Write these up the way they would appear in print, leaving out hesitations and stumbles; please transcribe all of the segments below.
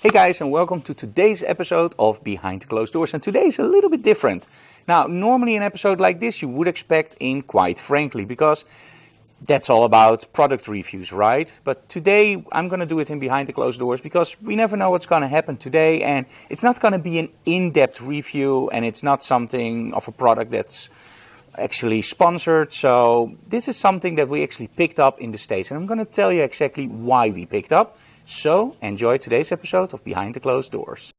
Hey guys, and welcome to today's episode of Behind the Closed Doors. And today is a little bit different. Now, normally an episode like this you would expect in Quite Frankly, because that's all about product reviews, right? But today I'm going to do it in Behind the Closed Doors because we never know what's going to happen today. And it's not going to be an in-depth review, and it's not something of a product that's actually sponsored. So this is something that we actually picked up in the States, and I'm going to tell you exactly why we picked up. So enjoy today's episode of Behind the Closed Doors.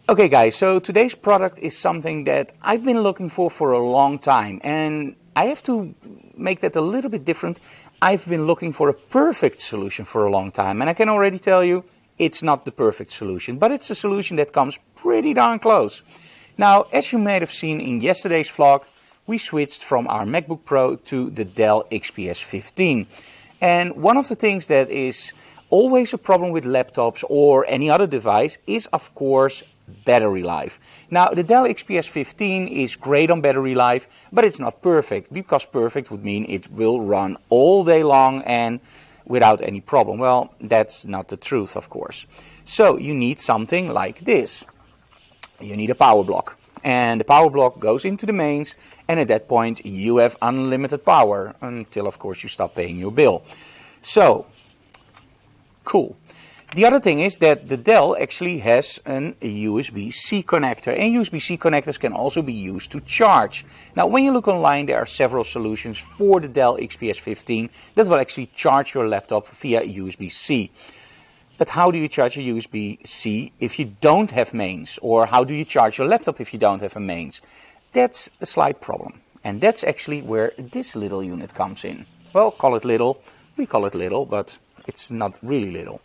Okay guys, so today's product is something that I've been looking for a long time, and I have to make that a little bit different. I've been looking for a perfect solution for a long time, and I can already tell you it's not the perfect solution, but it's a solution that comes pretty darn close. Now, as you may have seen in yesterday's vlog, we switched from our MacBook Pro to the DELL XPS 15. And one of the things that is always a problem with laptops or any other device is, of course, battery life. Now, the DELL XPS 15 is great on battery life, but it's not perfect, because perfect would mean it will run all day long and without any problem. Well, that's not the truth, of course. So you need something like this. You need a power block. And the power block goes into the mains, and at that point you have unlimited power until, of course, you stop paying your bill. So, cool. The other thing is that the Dell actually has a USB-C connector, and USB-C connectors can also be used to charge. Now, when you look online, there are several solutions for the DELL XPS 15 that will actually charge your laptop via USB-C. But how do you charge a USB-C if you don't have mains? Or how do you charge your laptop if you don't have a mains? That's a slight problem. And that's actually where this little unit comes in. Well, call it little. We call it little, but it's not really little.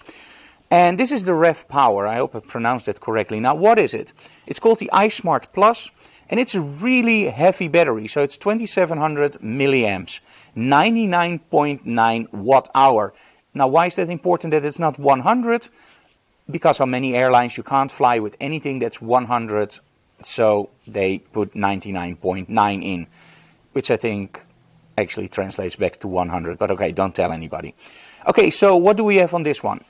And this is the RAVpower. I hope I pronounced that correctly. Now, what is it? It's called the iSmart Plus, and it's a really heavy battery. So it's 2700 milliamps, 99.9 watt hour. Now, why is that important that it's not 100? Because on many airlines you can't fly with anything that's 100, so they put 99.9 in, which I think actually translates back to 100, but okay, don't tell anybody. Okay, so what do we have on this one?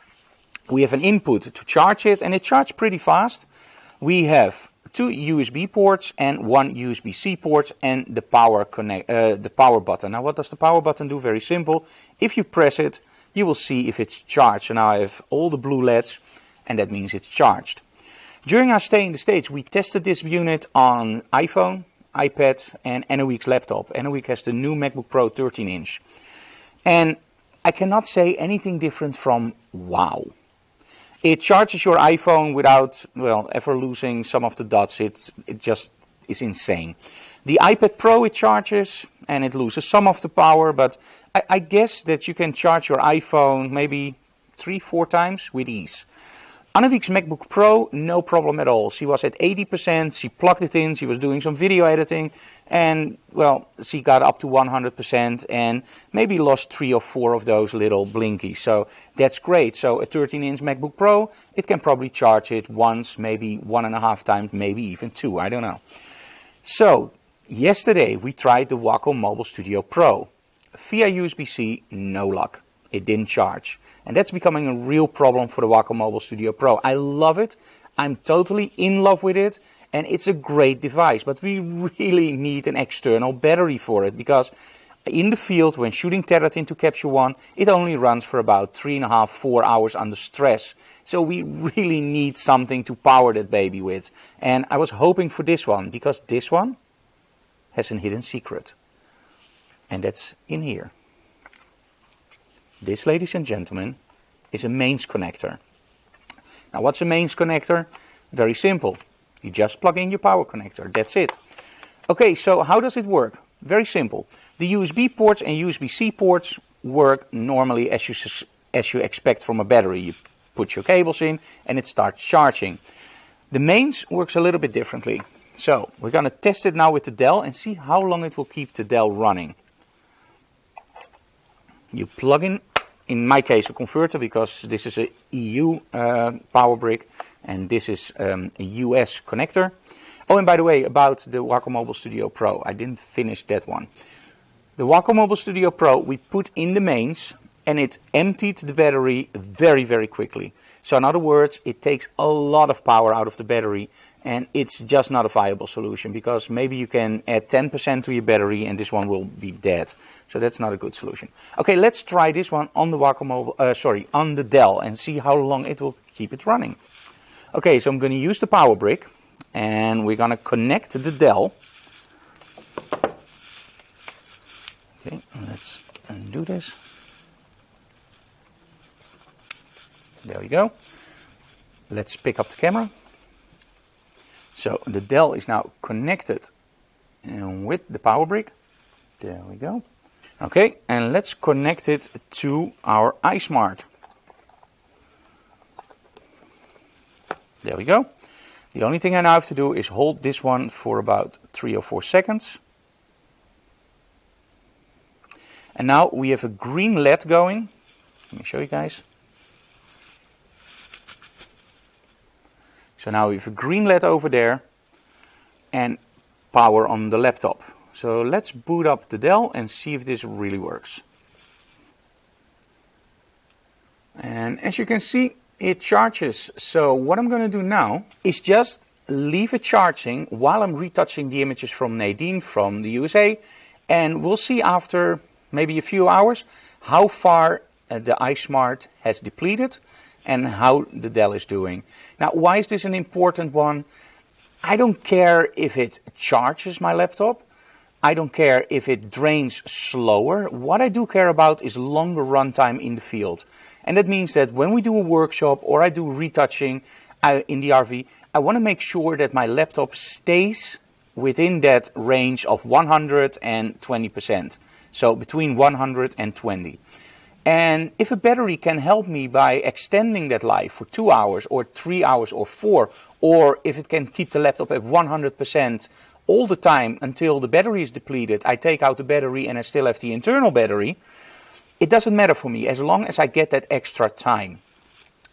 We have an input to charge it, and it charges pretty fast. We have 2 USB ports and 1 USB-C port, and the power button. Now, what does the power button do? Very simple. If you press it, you will see if it's charged. So now I have all the blue LEDs, and that means it's charged. During our stay in the States, we tested this unit on iPhone, iPad, and Anouk's laptop. Anouk has the new MacBook Pro 13-inch. And I cannot say anything different from wow. It charges your iPhone without, well, ever losing some of the dots. It just is insane. The iPad Pro it charges, and it loses some of the power, but I guess that you can charge your iPhone maybe 3-4 times with ease. Anouk's MacBook Pro, no problem at all. She was at 80%, she plugged it in, she was doing some video editing, and, well, she got up to 100% and maybe lost 3 or 4 of those little blinkies. So that's great. So a 13-inch MacBook Pro, it can probably charge it once, maybe 1.5 times, maybe even 2, I don't know. So, yesterday we tried the Wacom Mobile Studio Pro. Via USB-C, no luck. It didn't charge. And that's becoming a real problem for the Wacom Mobile Studio Pro. I love it. I'm totally in love with it. And it's a great device. But we really need an external battery for it. Because in the field, when shooting tethered into Capture One, it only runs for about 3.5-4 hours under stress. So we really need something to power that baby with. And I was hoping for this one, because this one has a hidden secret. And that's in here. This, ladies and gentlemen, is a mains connector. Now, what's a mains connector? Very simple. You just plug in your power connector. That's it. Okay, so how does it work? Very simple. The USB ports and USB-C ports work normally as you expect from a battery. You put your cables in and it starts charging. The mains works a little bit differently. So we're going to test it now with the Dell and see how long it will keep the Dell running. You plug in my case, a converter, because this is a EU power brick and this is a US connector. Oh, and by the way, about the Wacom Mobile Studio Pro, I didn't finish that one. The Wacom Mobile Studio Pro we put in the mains, and it emptied the battery very, very quickly. So in other words, it takes a lot of power out of the battery, and it's just not a viable solution, because maybe you can add 10% to your battery and this one will be dead. So that's not a good solution. Okay, let's try this one on the Wacom Mobile, on the Dell, and see how long it will keep it running. Okay, so I'm going to use the power brick, and we're going to connect the Dell. Okay, let's undo this. There we go. Let's pick up the camera. So the Dell is now connected with the power brick. There we go. Okay, and let's connect it to our iSmart. There we go. The only thing I now have to do is hold this one for about 3 or 4 seconds. And now we have a green LED going. Let me show you guys. So now we have a green LED over there and power on the laptop. So let's boot up the Dell and see if this really works. And as you can see, it charges. So what I'm going to do now is just leave it charging while I'm retouching the images from Nadine from the USA. And we'll see after maybe a few hours how far the iSmart has depleted and how the Dell is doing. Now, why is this an important one? I don't care if it charges my laptop. I don't care if it drains slower. What I do care about is longer runtime in the field. And that means that when we do a workshop or I do retouching in the RV, I want to make sure that my laptop stays within that range of 120%. So between 100 and 20. And if a battery can help me by extending that life for 2 hours or 3 hours or 4, or if it can keep the laptop at 100% all the time until the battery is depleted, I take out the battery and I still have the internal battery, it doesn't matter for me as long as I get that extra time.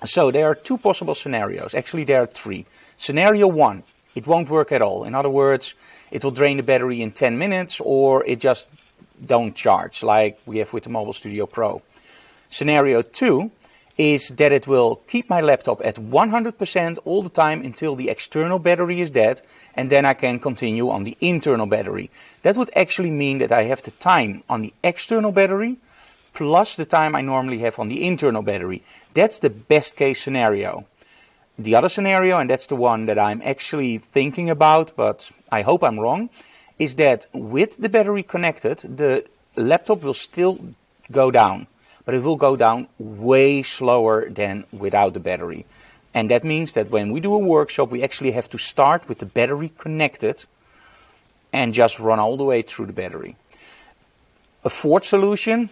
So there are 2 possible scenarios. Actually, there are 3. Scenario 1, it won't work at all. In other words, it will drain the battery in 10 minutes or it just don't charge like we have with the Mobile Studio Pro. Scenario 2 is that it will keep my laptop at 100% all the time until the external battery is dead, and then I can continue on the internal battery. That would actually mean that I have the time on the external battery plus the time I normally have on the internal battery. That's the best case scenario. The other scenario, and that's the one that I'm actually thinking about, but I hope I'm wrong, is that with the battery connected, the laptop will still go down, but it will go down way slower than without the battery. And that means that when we do a workshop, we actually have to start with the battery connected and just run all the way through the battery. A fourth solution,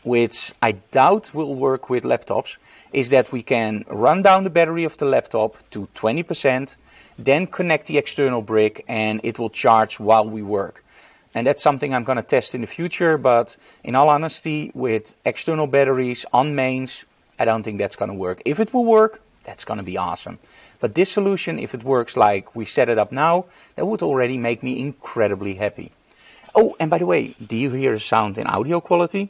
which I doubt will work with laptops, is that we can run down the battery of the laptop to 20%, then connect the external brick and it will charge while we work. And that's something I'm going to test in the future, but in all honesty, with external batteries on mains, I don't think that's going to work. If it will work, that's going to be awesome. But this solution, if it works like we set it up now, that would already make me incredibly happy. Oh, and by the way, do you hear the sound in audio quality?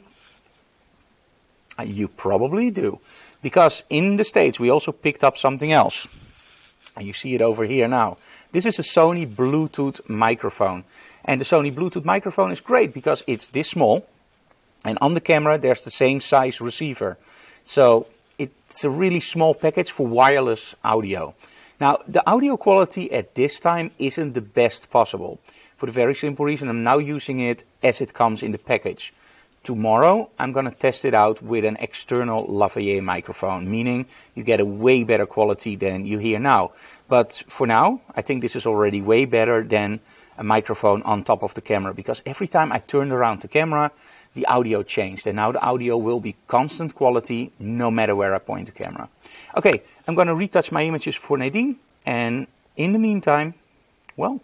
You probably do, because in the States we also picked up something else. And you see it over here now. This is a Sony Bluetooth microphone. And the Sony Bluetooth microphone is great because it's this small. And on the camera there's the same size receiver. So it's a really small package for wireless audio. Now the audio quality at this time isn't the best possible. For the very simple reason I'm now using it as it comes in the package. Tomorrow I'm going to test it out with an external lavalier microphone, meaning you get a way better quality than you hear now. But for now, I think this is already way better than a microphone on top of the camera, because every time I turned around the camera, the audio changed. And now the audio will be constant quality no matter where I point the camera. Okay, I'm going to retouch my images for Nadine. And in the meantime, well,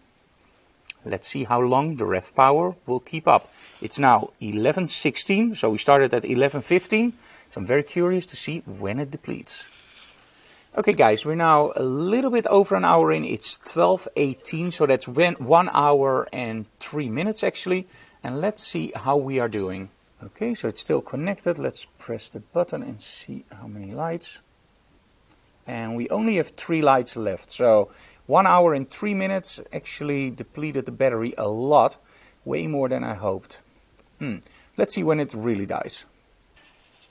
let's see how long the RAVpower will keep up. It's now 11:16, so we started at 11:15. So I'm very curious to see when it depletes. Okay guys, we're now a little bit over an hour in. It's 12:18, so that's 1 hour and 3 minutes actually. and let's see how we are doing. Okay, so it's still connected. Let's press the button and see how many lights. And we only have 3 lights left. So 1 hour and 3 minutes actually depleted the battery a lot, way more than I hoped. Let's see when it really dies.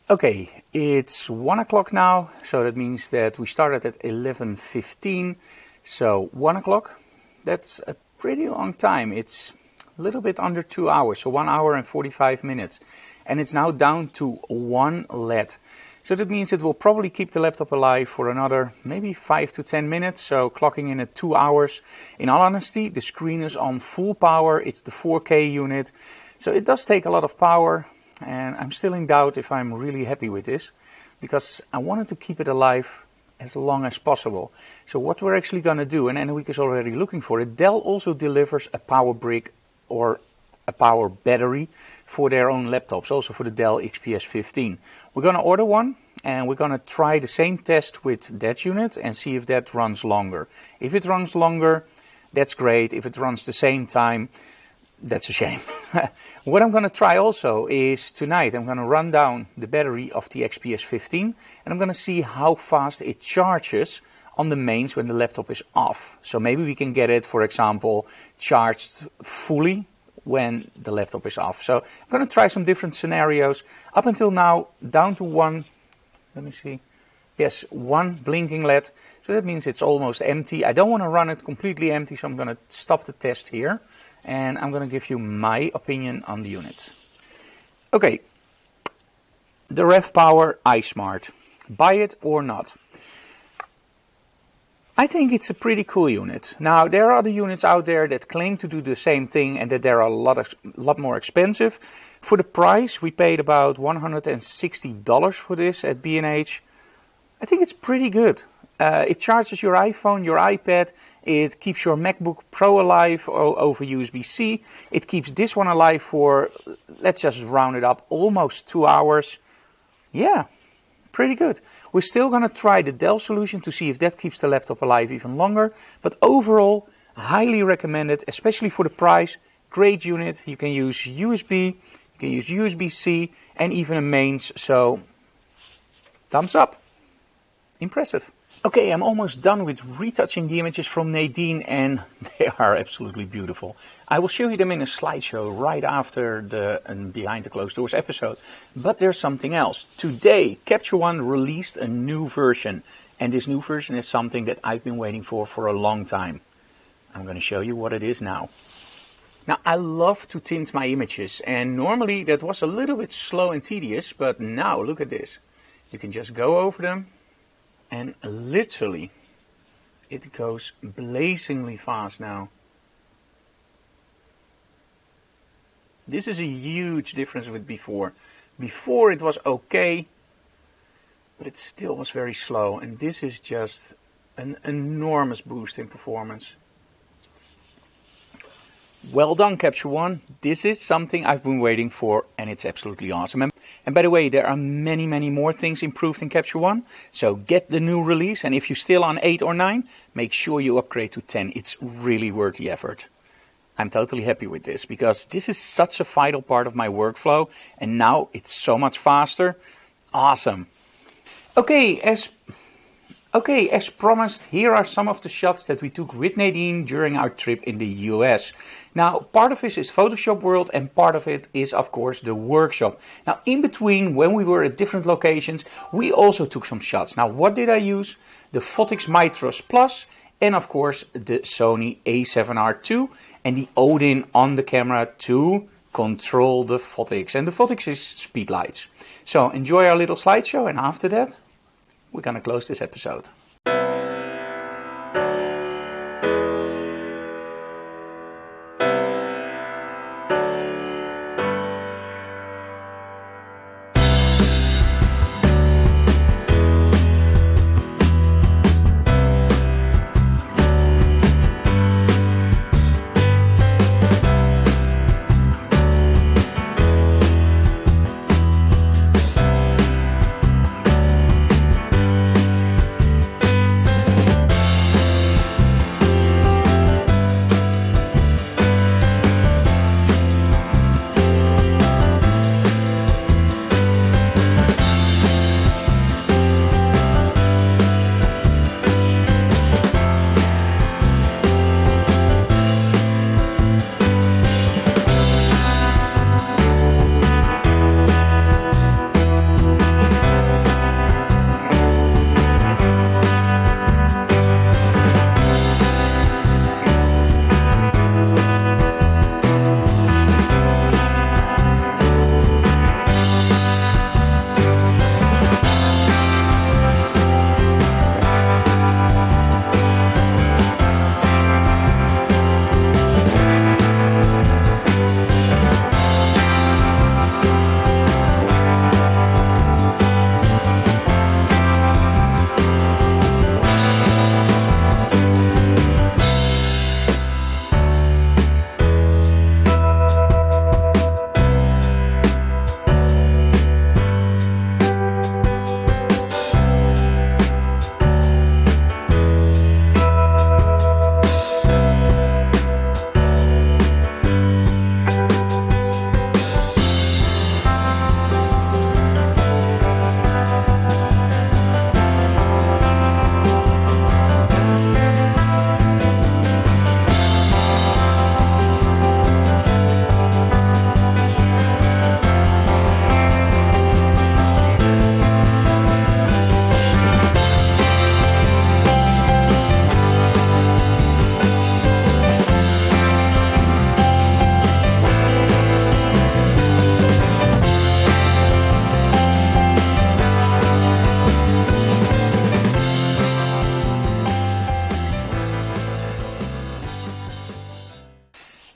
Okay, it's 1 o'clock now, so that means that we started at 11:15. So 1 o'clock, that's a pretty long time. It's a little bit under 2 hours, so 1 hour and 45 minutes. And it's now down to 1 LED. So that means it will probably keep the laptop alive for another maybe 5 to 10 minutes. So clocking in at 2 hours. In all honesty, the screen is on full power. It's the 4K unit. So it does take a lot of power. And I'm still in doubt if I'm really happy with this, because I wanted to keep it alive as long as possible. So what we're actually going to do, and Anouk is already looking for it, Dell also delivers a power brick or a power battery for their own laptops, also for the Dell XPS 15. We're going to order one, and we're going to try the same test with that unit and see if that runs longer. If it runs longer, that's great. If it runs the same time, that's a shame. What I'm going to try also is tonight I'm going to run down the battery of the XPS 15 and I'm going to see how fast it charges on the mains when the laptop is off. So maybe we can get it, for example, charged fully when the laptop is off. So I'm going to try some different scenarios. Up until now, down to 1, let me see. Yes, 1 blinking LED. So that means it's almost empty. I don't want to run it completely empty, so I'm going to stop the test here. And I'm going to give you my opinion on the unit. Okay, the RAVpower iSmart. Buy it or not? I think it's a pretty cool unit. Now, there are other units out there that claim to do the same thing and that they're a lot more expensive. For the price, we paid about $160 for this at B&H. I think it's pretty good. It charges your iPhone, your iPad, it keeps your MacBookPro alive over USB-C, it keeps this one alive for, let's just round it up, almost 2 hours. Yeah, pretty good. We're still going to try the Dell solution to see if that keeps the laptop alive even longer, but overall, highly recommended, especially for the price. Great unit. You can use USB, you can use USB-C, and even a mains, so thumbs up. Impressive. Okay, I'm almost done with retouching the images from Nadine and they are absolutely beautiful. I will show you them in a slideshow right after the Behind the Closed Doors episode. But there's something else. Today, Capture One released a new version. And this new version is something that I've been waiting for a long time. I'm going to show you what it is now. Now, I love to tint my images. And normally that was a little bit slow and tedious. But now, look at this. You can just go over them. And literally, it goes blazingly fast now. This is a huge difference with before. Before it was okay, but it still was very slow. And this is just an enormous boost in performance. Well done, Capture One. This is something I've been waiting for, and it's absolutely awesome. And by the way, there are many, many more things improved in Capture One. So get the new release, and if you're still on 8 or 9, make sure you upgrade to 10. It's really worth the effort. I'm totally happy with this, because this is such a vital part of my workflow, and now it's so much faster. Awesome. Okay, as promised, here are some of the shots that we took with Nadine during our trip in the US. Now, part of this is Photoshop world and part of it is, of course, the workshop. Now, in between, when we were at different locations, we also took some shots. Now, what did I use? The Photix Mitros Plus and, of course, the Sony A7R II and the Odin on the camera to control the Photix. And the Photix is speedlights. So, enjoy our little slideshow, and after that, we're going to close this episode.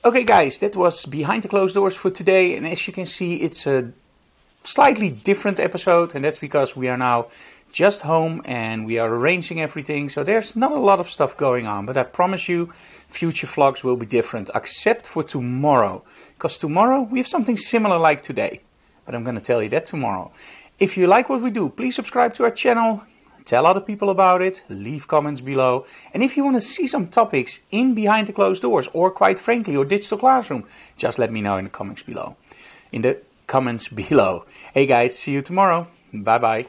Okay guys, that was behind the closed doors for today, and as you can see it's a slightly different episode, and that's because we are now just home and we are arranging everything, so there's not a lot of stuff going on, but I promise you future vlogs will be different, except for tomorrow, because tomorrow we have something similar like today, but I'm going to tell you that tomorrow. If you like what we do, please subscribe to our channel. Tell other people about it, leave comments below, and if you want to see some topics in Behind the Closed Doors, or quite frankly your digital classroom, just let me know in the comments below. Hey guys, see you tomorrow. Bye bye.